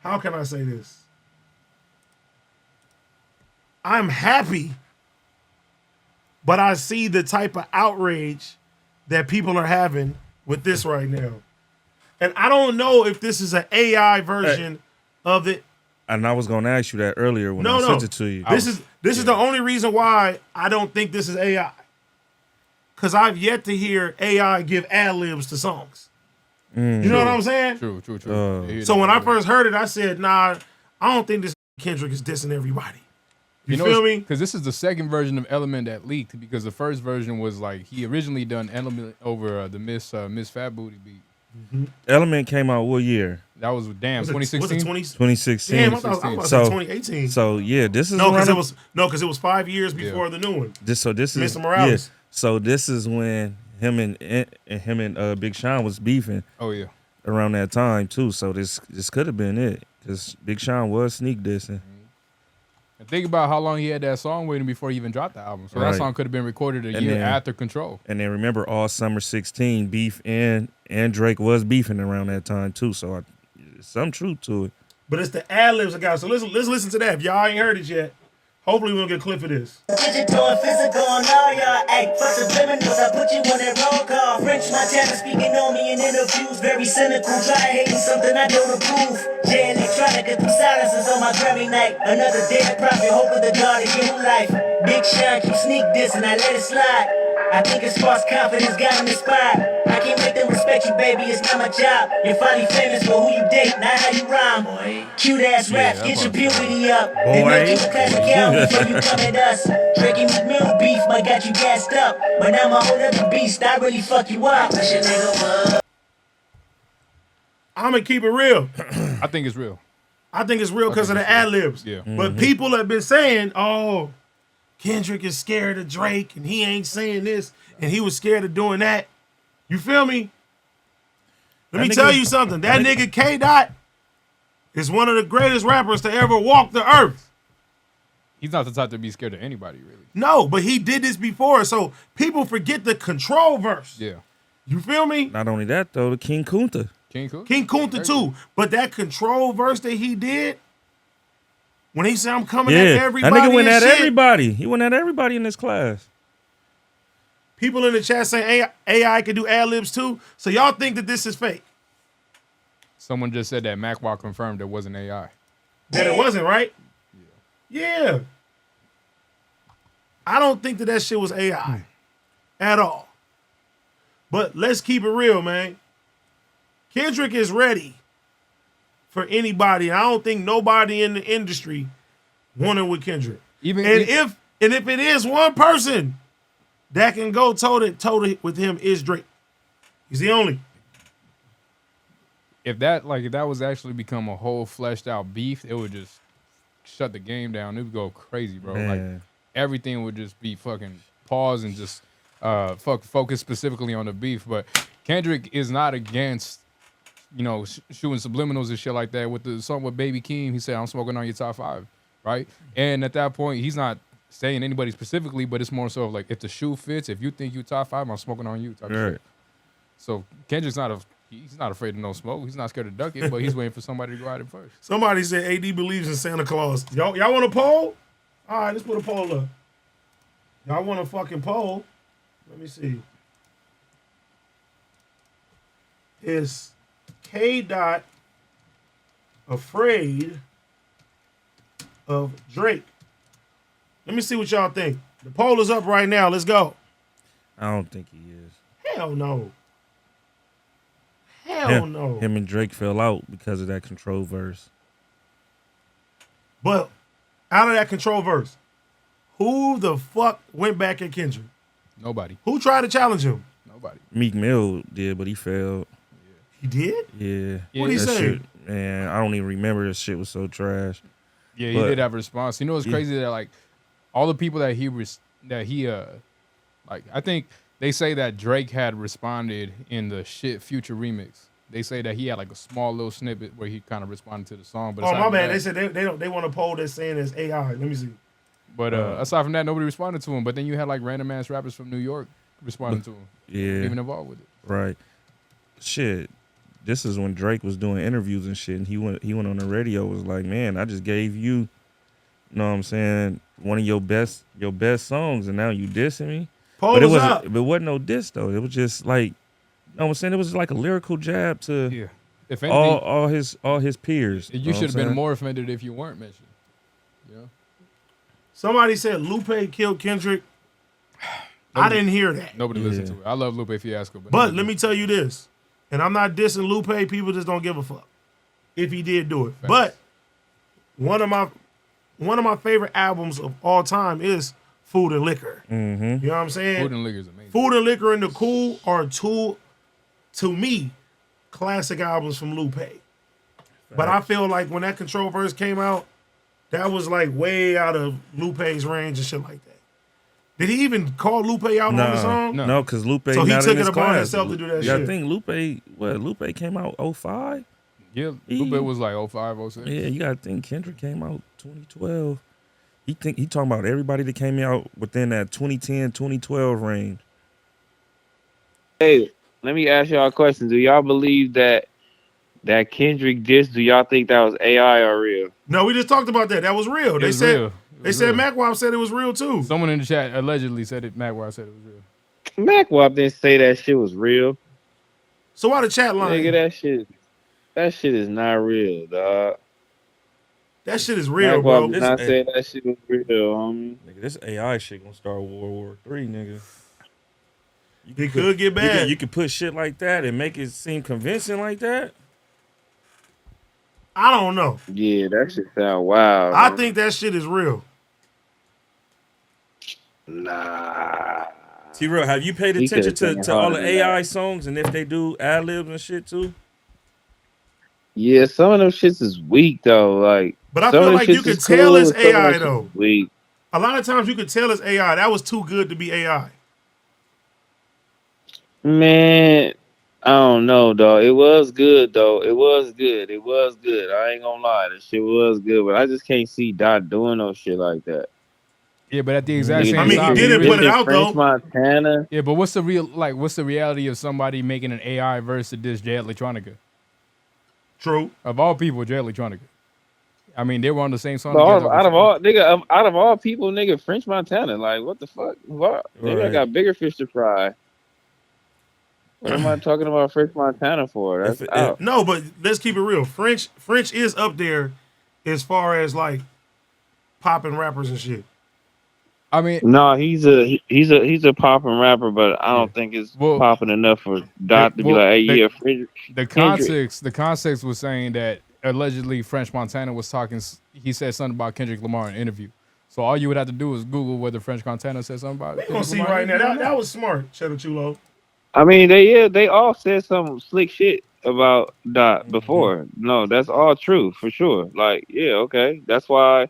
how can I say this? I'm happy, but I see the type of outrage that people are having with this right now. And I don't know if this is an AI version of it. And I was gonna ask you that earlier when I sent it to you. This is the only reason why I don't think this is AI. Because I've yet to hear AI give ad libs to songs. You know what I'm saying? True. So when I first heard it, I said, nah, I don't think this Kendrick is dissing everybody. You feel me? Because this is the second version of Element that leaked. Because the first version was like he originally done Element over the Miss Fat Booty beat. Mm-hmm. Element came out what year? That was 2016. 2016. Damn, I thought 2018. So yeah, this is because it was 5 years before the new one. This is Mr. Morales. Yeah, so this is when him and Big Sean was beefing. Oh yeah. Around that time too. So this could have been it. Because Big Sean was sneak dissing. And think about how long he had that song waiting before he even dropped the album. So that song could have been recorded a year after Control. And then remember, all summer 16, Beef and Drake was beefing around that time too. So there's some truth to it. But it's the ad libs, guys. So let's listen to that. If y'all ain't heard it yet, hopefully we'll get a clip of this. Digital and physical and all y'all act for subliminals. I put you on that roll call. French Montana speaking on me in interviews. Very cynical, try hating something I don't approve. Jay Electronica through silences on my Grammy night. Another dead prophet, hope of the God to give him life. Big Sean keep sneak dissing, I let it slide. I think his false confidence got him inspired. I can't make them respect you, baby, it's not my job. You're finally famous for who you date, not how you rhyme. Cute ass raps, get your puberty up. Then make you a classic album before you come at us. Drake and McMill beef might got you gassed up. But now I'm a whole other beast, I really fuck you up. Push a nigga up. I'm going to keep it real. I think it's real. I think it's real because of the ad libs. Yeah. But people have been saying, oh, Kendrick is scared of Drake and he ain't saying this and he was scared of doing that. You feel me? Let me tell you something. That nigga K-Dot is one of the greatest rappers to ever walk the earth. He's not the type to be scared of anybody, really. No, but he did this before, so people forget the Control verse. Yeah. You feel me? Not only that, though, the King Kunta. King Kunta too. But that Control verse that he did, when he said, I'm coming at everybody. That nigga went at everybody. He went at everybody in this class. People in the chat saying AI can do ad libs too. So y'all think that this is fake? Someone just said that Macwalk confirmed it wasn't AI. That it wasn't, right? Yeah. I don't think that shit was AI at all. But let's keep it real, man. Kendrick is ready for anybody. I don't think nobody in the industry wanted with Kendrick. If it is one person that can go toe to toe with him, is Drake. He's the only. If that was actually become a whole fleshed out beef, it would just shut the game down. It would go crazy, bro. Man. Like everything would just be fucking pause and just focus specifically on the beef. But Kendrick is not against, shooting subliminals and shit like that. With the song with Baby Keem, he said, I'm smoking on your top 5, right? And at that point, he's not saying anybody specifically, but it's more so of like, if the shoe fits, if you think you top 5, I'm smoking on you type of shit. So Kendrick's he's not afraid of no smoke. He's not scared to duck it, but he's waiting for somebody to go at it first. Somebody said AD believes in Santa Claus. Y'all want a poll? All right, let's put a poll up. Y'all want a fucking poll? Let me see. Is K-Dot afraid of Drake? Let me see what y'all think. The poll is up right now. Let's go. I don't think he is. Hell no. Hell no. Him and Drake fell out because of that Control verse. But out of that Control verse, who the fuck went back at Kendrick? Nobody. Who tried to challenge him? Nobody. Meek Mill did, but he failed. He did? Yeah. What did he say? Shit, man, I don't even remember. This shit was so trash. Yeah, he did have a response. You know, it's crazy that like all the people that I think they say that Drake had responded in the Future remix. They say that he had like a small little snippet where he kind of responded to the song. But my bad. They said they want a poll that's saying it's AI. Let me see. But aside from that, nobody responded to him. But then you had like random ass rappers from New York responding to him. Yeah. Even involved with it. Right. Shit. this is when Drake was doing interviews and shit, and he went on the radio, was like, man, I just gave you, you know what I'm saying, one of your best songs, and now you dissing me. Pose But up. it wasn't no diss though. It was just like, you know what I'm saying, it was like a lyrical jab to Yeah. If anything, all his peers. you should have been more offended if you weren't mentioned. Yeah. Somebody said Lupe killed Kendrick. I didn't hear that. Nobody listened to it. I love Lupe Fiasco, But let me tell you this, and I'm not dissing Lupe. People just don't give a fuck if he did do it. Thanks. But one of my favorite albums of all time is Food and Liquor. Mm-hmm. You know what I'm saying? Food and Liquor is amazing. Food and Liquor and The Cool are two, to me, classic albums from Lupe. But I feel like when that Control verse came out, that was like way out of Lupe's range and shit like that. Did he even call Lupe out on the song? No. No, because Lupe So he not took in it his upon class. himself to do that Yeah, shit. I think Lupe came out 05? Yeah, Lupe was like 05, 06. Yeah, you gotta think Kendrick came out 2012. He talking about everybody that came out within that 2010, 2012 range. Hey, let me ask y'all a question. Do y'all believe that Kendrick diss? Do y'all think that was AI or real? No, we just talked about that. That was real. It was real. They said MacWop said it was real too. Someone in the chat allegedly said it. MacWire said it was real. MacWop didn't say that shit was real. So why the chat line? Nigga, that shit is not real, dog. That shit is real, MacWop bro. did not say that shit was real, homie. Nigga, this AI shit gonna start World War III, nigga. It could get bad. You can put shit like that and make it seem convincing like that. I don't know. Yeah, that shit sound wild. I man. think that shit is real. Nah. T-Real, have you paid He attention could've taken to all the harder than AI that. songs and if they do ad-libs and shit too? Yeah, some of them shits is weak though. Like, But I some feel of them like you shits could is tell cool, it's some of them AI shits though. is weak. A lot of times you could tell it's AI. That was too good to be AI. Man, I don't know, dog. It was good though. It was good. It was good. I ain't gonna lie, that shit was good. But I just can't see Dot doing no shit like that. Yeah, but at the exact Nigga, same I mean, time, he didn't you put really- it out French though. Montana. Yeah, but what's the reality of somebody making an AI verse to diss Jay Electronica? True. Of all people, Jay Electronica. I mean, they were on the same song. But together. out of all people, nigga, French Montana. Like, what the fuck? What? Maybe I Right. got bigger fish to fry. What am I talking about French Montana for? That's out. No, but let's keep it real. French is up there as far as like popping rappers and shit. I mean, No, he's a popping rapper, but I don't think it's popping enough for Dot to be like, hey, yeah, Kendrick. The context was saying that allegedly French Montana was talking. He said something about Kendrick Lamar in an interview. So all you would have to do is Google whether French Montana said something about it. We gonna see right now. That was smart, Cheddar Chulo. I mean, they all said some slick shit about Dot before. No, that's all true for sure. Like, yeah, okay, that's why.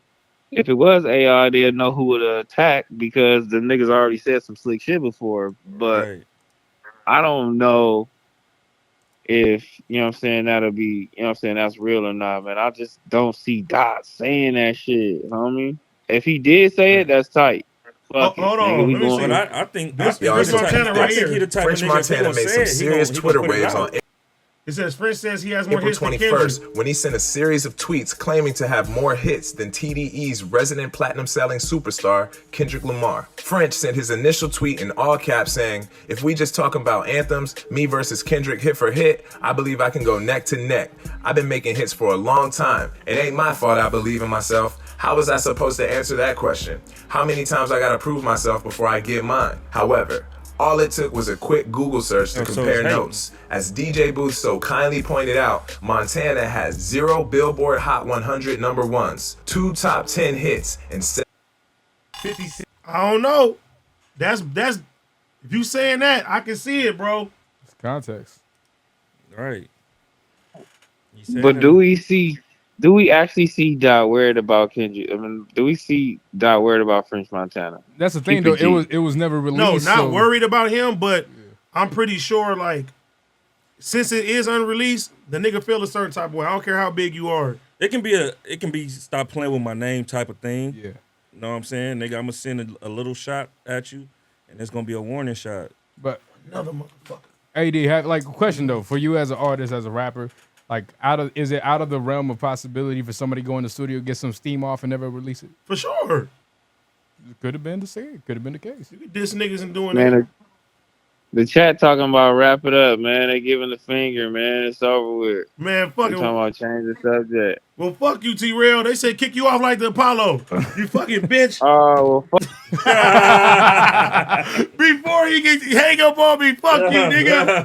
If it was AI, they'd know who would attack because the niggas already said some slick shit before. But Right. I don't know if, you know what I'm saying, that'll be, you know what I'm saying, that's real or not, man. I just don't see Dot saying that shit, homie. If he did say it, that's tight. Fuck it, Hold nigga, on, we let me going. see. But I think This he the French type- Montana right I think he here. the type French of nigga, if he Montana gonna made say some it, he serious gonna Twitter put it waves out. on It says French says he has more April hits than 21st Kendrick. when he sent a series of tweets claiming to have more hits than TDE's resident platinum-selling superstar, Kendrick Lamar. French sent his initial tweet in all caps saying, if we just talking about anthems, me versus Kendrick hit for hit, I believe I can go neck to neck. I've been making hits for a long time. It ain't my fault I believe in myself. How was I supposed to answer that question? How many times I gotta prove myself before I get mine? However, all it took was a quick Google search to So compare it's hating. notes. As DJ Booth so kindly pointed out, Montana has 0 Billboard Hot 100 number ones, 2 top 10 hits, and 56. I don't know. That's if you saying that, I can see it, bro. It's context. Right. You said But that. do we actually see Dot worried about Kendrick? I mean, do we see Dot worried about French Montana? That's the thing, Keep though. it It was never No, released. not so- worried about him, but I'm pretty sure, like, since it is unreleased, the nigga feel a certain type of way. I don't care how big you are. It can be stop playing with my name type of thing. Yeah. You know what I'm saying? Nigga, I'm gonna send a little shot at you, and it's gonna be a warning shot. But Another motherfucker. AD, like question though for you as an artist, as a rapper, like is it out of the realm of possibility for somebody to go in the studio, get some steam off, and never release it? For sure. Could have been the case. You could diss niggas and doing Man, that. the chat talking about wrap it up, man. They giving the finger, man. It's over with. Man, They fucking. talking about change the subject. Well, fuck you, T-Rail. They said kick you off like the Apollo. You fucking bitch. Oh, well, fuck. Before he can hang up on me, fuck you, nigga.